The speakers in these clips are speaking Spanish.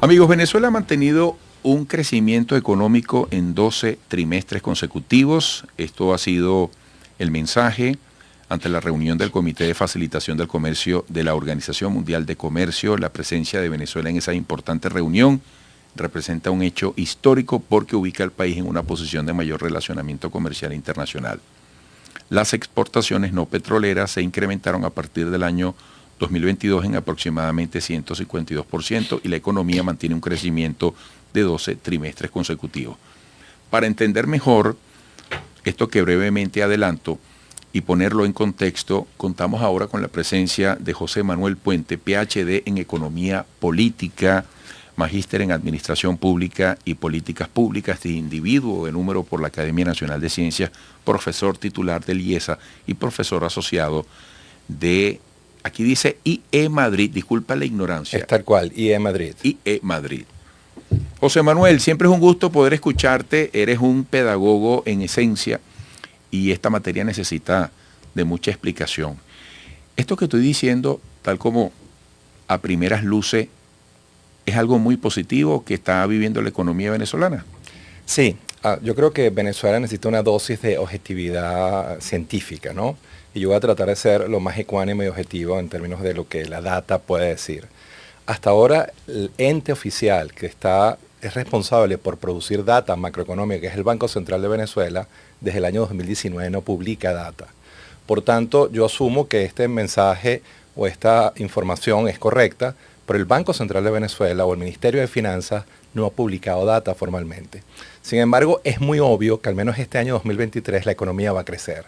Amigos, Venezuela ha mantenido un crecimiento económico en 12 trimestres consecutivos. Esto ha sido el mensaje ante la reunión del Comité de Facilitación del Comercio de la Organización Mundial de Comercio. La presencia de Venezuela en esa importante reunión representa un hecho histórico porque ubica al país en una posición de mayor relacionamiento comercial internacional. Las exportaciones no petroleras se incrementaron a partir del año 2022 en aproximadamente 152% y la economía mantiene un crecimiento de 12 trimestres consecutivos. Para entender mejor esto que brevemente adelanto y ponerlo en contexto, contamos ahora con la presencia de José Manuel Puente, PhD en Economía Política, magíster en Administración Pública y Políticas Públicas, individuo de número por la Academia Nacional de Ciencias, profesor titular del IESA y profesor asociado de, aquí dice IE Madrid, disculpa la ignorancia. Es tal cual, IE Madrid. IE Madrid. José Manuel, siempre es un gusto poder escucharte, eres un pedagogo en esencia y esta materia necesita de mucha explicación. Esto que estoy diciendo, tal como a primeras luces, ¿es algo muy positivo que está viviendo la economía venezolana? Sí, yo creo que Venezuela necesita una dosis de objetividad científica, ¿no? Y yo voy a tratar de ser lo más ecuánime y objetivo en términos de lo que la data puede decir. Hasta ahora, el ente oficial que es responsable por producir data macroeconómica, que es el Banco Central de Venezuela, desde el año 2019 no publica data. Por tanto, yo asumo que este mensaje o esta información es correcta, pero el Banco Central de Venezuela o el Ministerio de Finanzas no ha publicado data formalmente. Sin embargo, es muy obvio que al menos este año 2023 la economía va a crecer.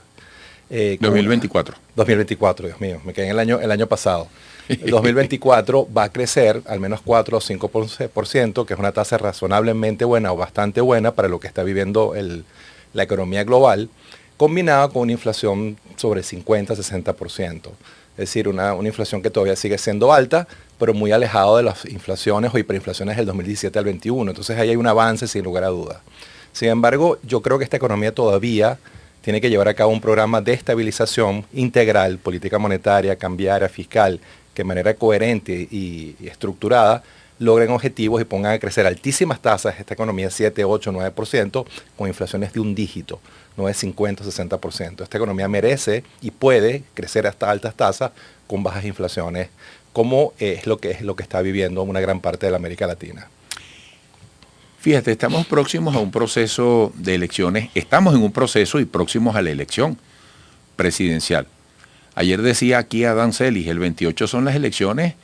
2024. 2024, Dios mío, me quedé en el año pasado. El 2024 va a crecer al menos 4 o 5%, que es una tasa razonablemente buena o bastante buena para lo que está viviendo la economía global, combinada con una inflación sobre 50-60%. Es decir, una inflación que todavía sigue siendo alta, pero muy alejado de las inflaciones o hiperinflaciones del 2017 al 21. Entonces ahí hay un avance sin lugar a dudas. Sin embargo, yo creo que esta economía todavía tiene que llevar a cabo un programa de estabilización integral, política monetaria, cambiaria, fiscal, que de manera coherente y estructurada logren objetivos y pongan a crecer altísimas tasas esta economía, 7, 8, 9%, con inflaciones de un dígito, no de 50 o 60%. Esta economía merece y puede crecer hasta altas tasas con bajas inflaciones, como es lo que está viviendo una gran parte de la América Latina. Fíjate, estamos próximos a un proceso de elecciones, estamos en un proceso y próximos a la elección presidencial. Ayer decía aquí Adán Celis, el 28 son las elecciones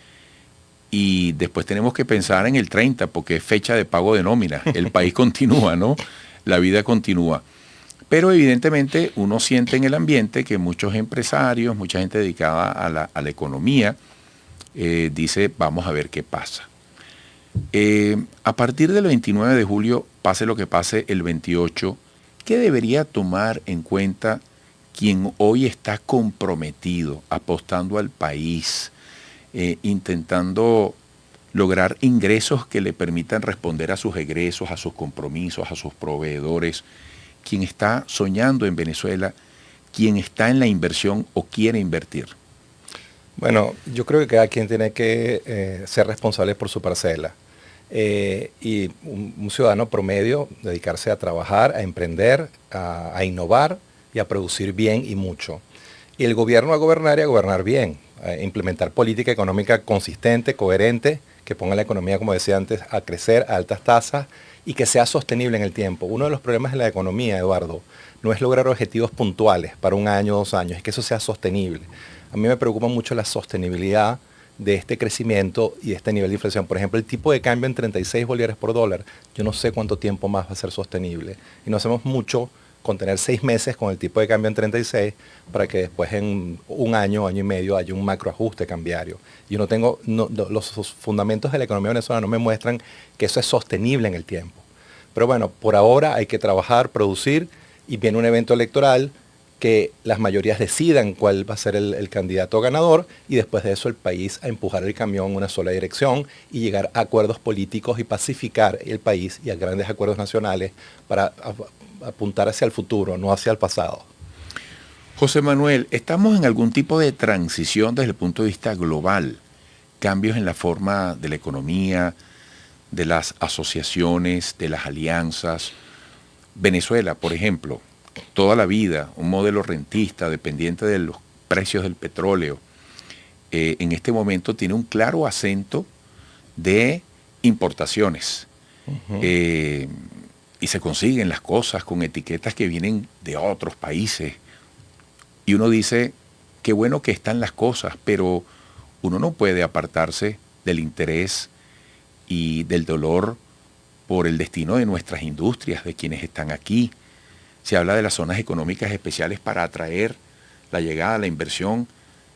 y después tenemos que pensar en el 30 porque es fecha de pago de nómina. El país continúa, ¿no? La vida continúa. Pero evidentemente uno siente en el ambiente que muchos empresarios, mucha gente dedicada a la economía, dice, vamos a ver qué pasa. A partir del 29 de julio, pase lo que pase el 28, ¿qué debería tomar en cuenta quien hoy está comprometido, apostando al país, intentando lograr ingresos que le permitan responder a sus egresos, a sus compromisos, a sus proveedores, quien está soñando en Venezuela, quien está en la inversión o quiere invertir? Bueno, yo creo que cada quien tiene que ser responsable por su parcela. Y un ciudadano promedio dedicarse a trabajar, a emprender, a innovar y a producir bien y mucho. Y el gobierno a gobernar y a gobernar bien, a implementar política económica consistente, coherente, que ponga la economía, como decía antes, a crecer a altas tasas y que sea sostenible en el tiempo. Uno de los problemas de la economía, Eduardo, no es lograr objetivos puntuales para un año o 2 años, es que eso sea sostenible. A mí me preocupa mucho la sostenibilidad de este crecimiento y de este nivel de inflación. Por ejemplo, el tipo de cambio en 36 bolívares por dólar, yo no sé cuánto tiempo más va a ser sostenible. Y no hacemos mucho con tener 6 meses con el tipo de cambio en 36 para que después en un año, año y medio haya un macroajuste cambiario. Yo los fundamentos de la economía venezolana no me muestran que eso es sostenible en el tiempo. Pero bueno, por ahora hay que trabajar, producir y viene un evento electoral que las mayorías decidan cuál va a ser el candidato ganador y después de eso el país a empujar el camión en una sola dirección y llegar a acuerdos políticos y pacificar el país y a grandes acuerdos nacionales para apuntar hacia el futuro, no hacia el pasado. José Manuel, ¿estamos en algún tipo de transición desde el punto de vista global? Cambios en la forma de la economía, de las asociaciones, de las alianzas. Venezuela, por ejemplo, toda la vida un modelo rentista dependiente de los precios del petróleo, en este momento tiene un claro acento de importaciones. Y se consiguen las cosas con etiquetas que vienen de otros países. Y uno dice, qué bueno que están las cosas, pero uno no puede apartarse del interés y del dolor por el destino de nuestras industrias, de quienes están aquí. Se habla de las zonas económicas especiales para atraer la llegada, la inversión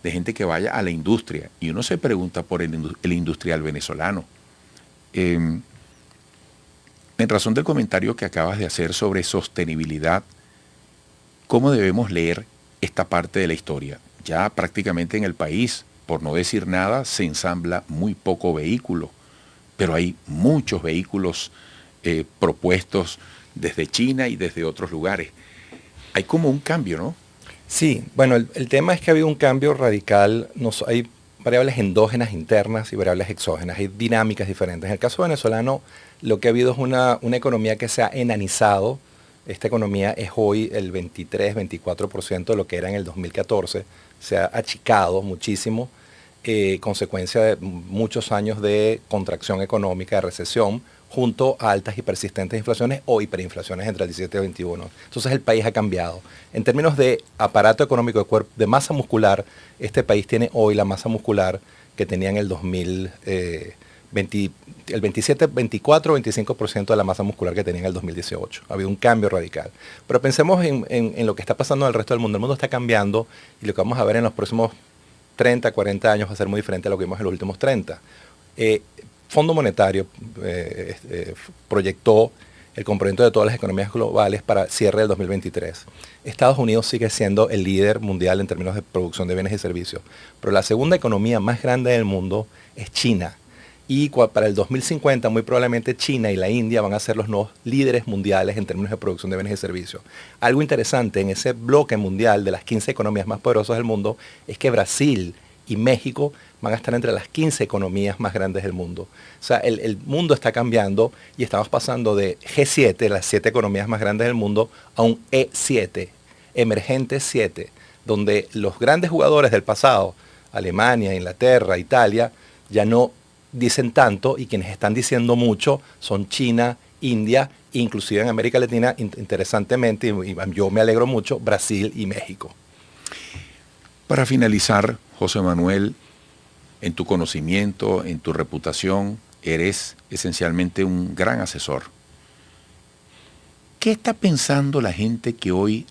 de gente que vaya a la industria. Y uno se pregunta por el industrial venezolano. En razón del comentario que acabas de hacer sobre sostenibilidad, ¿cómo debemos leer esta parte de la historia? Ya prácticamente en el país, por no decir nada, se ensambla muy poco vehículo, pero hay muchos vehículos propuestos desde China y desde otros lugares. Hay como un cambio, ¿no? Sí, bueno, el tema es que ha habido un cambio radical. Hay variables endógenas internas y variables exógenas, hay dinámicas diferentes. En el caso venezolano, lo que ha habido es una economía que se ha enanizado. Esta economía es hoy el 23-24% de lo que era en el 2014. Se ha achicado muchísimo, consecuencia de muchos años de contracción económica, de recesión, junto a altas y persistentes inflaciones o hiperinflaciones entre el 17 y el 21. Entonces el país ha cambiado. En términos de aparato económico, de masa muscular, este país tiene hoy la masa muscular que tenía en el 2020, el 27, 24, 25% de la masa muscular que tenía en el 2018. Ha habido un cambio radical. Pero pensemos en lo que está pasando en el resto del mundo. El mundo está cambiando y lo que vamos a ver en los próximos 30, 40 años va a ser muy diferente a lo que vimos en los últimos 30. Fondo Monetario proyectó el componente de todas las economías globales para cierre del 2023. Estados Unidos sigue siendo el líder mundial en términos de producción de bienes y servicios, pero la segunda economía más grande del mundo es China. Y para el 2050 muy probablemente China y la India van a ser los nuevos líderes mundiales en términos de producción de bienes y servicios. Algo interesante en ese bloque mundial de las 15 economías más poderosas del mundo es que Brasil y México van a estar entre las 15 economías más grandes del mundo. O sea, el mundo está cambiando y estamos pasando de G7, las 7 economías más grandes del mundo, a un E7, emergente 7, donde los grandes jugadores del pasado, Alemania, Inglaterra, Italia, ya no dicen tanto y quienes están diciendo mucho son China, India, inclusive en América Latina, interesantemente, y yo me alegro mucho, Brasil y México. Para finalizar, José Manuel, en tu conocimiento, en tu reputación, eres esencialmente un gran asesor. ¿Qué está pensando la gente que hoy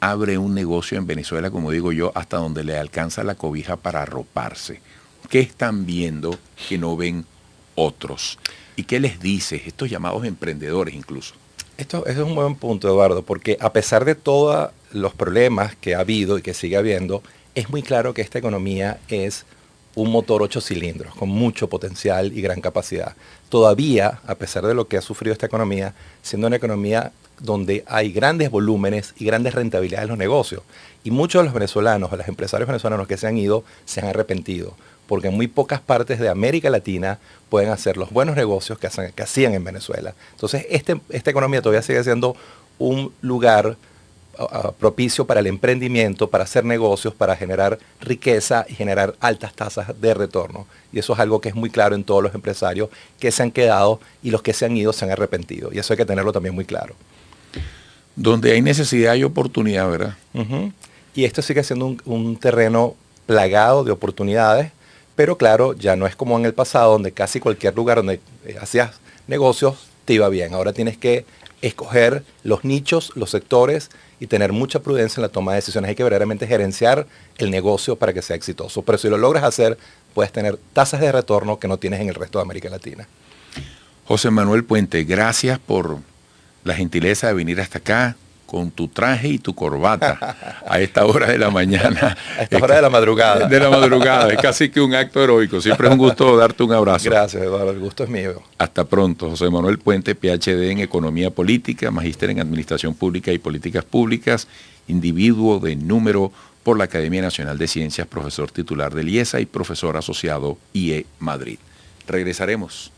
abre un negocio en Venezuela, como digo yo, hasta donde le alcanza la cobija para arroparse? ¿Qué están viendo que no ven otros? ¿Y qué les dices, estos llamados emprendedores incluso? Eso es un buen punto, Eduardo, porque a pesar de todos los problemas que ha habido y que sigue habiendo, es muy claro que esta economía es un motor 8 cilindros, con mucho potencial y gran capacidad. Todavía, a pesar de lo que ha sufrido esta economía, siendo una economía donde hay grandes volúmenes y grandes rentabilidades en los negocios. Y muchos de los venezolanos, o los empresarios venezolanos que se han ido, se han arrepentido, porque en muy pocas partes de América Latina pueden hacer los buenos negocios que hacían en Venezuela. Entonces, esta economía todavía sigue siendo un lugar propicio para el emprendimiento, para hacer negocios, para generar riqueza y generar altas tasas de retorno. Y eso es algo que es muy claro en todos los empresarios que se han quedado y los que se han ido se han arrepentido. Y eso hay que tenerlo también muy claro. Donde hay necesidad hay oportunidad, ¿verdad? Y esto sigue siendo un terreno plagado de oportunidades, pero claro, ya no es como en el pasado, donde casi cualquier lugar donde hacías negocios te iba bien. Ahora tienes que escoger los nichos, los sectores y tener mucha prudencia en la toma de decisiones. Hay que verdaderamente gerenciar el negocio para que sea exitoso. Pero si lo logras hacer, puedes tener tasas de retorno que no tienes en el resto de América Latina. José Manuel Puente, gracias por la gentileza de venir hasta acá con tu traje y tu corbata a esta hora de la mañana. A esta hora de la madrugada. De la madrugada, es casi que un acto heroico. Siempre es un gusto darte un abrazo. Gracias, Eduardo, el gusto es mío. Hasta pronto. José Manuel Puente, PhD en Economía Política, Magíster en Administración Pública y Políticas Públicas, individuo de número por la Academia Nacional de Ciencias, profesor titular del IESA y profesor asociado IE Madrid. Regresaremos.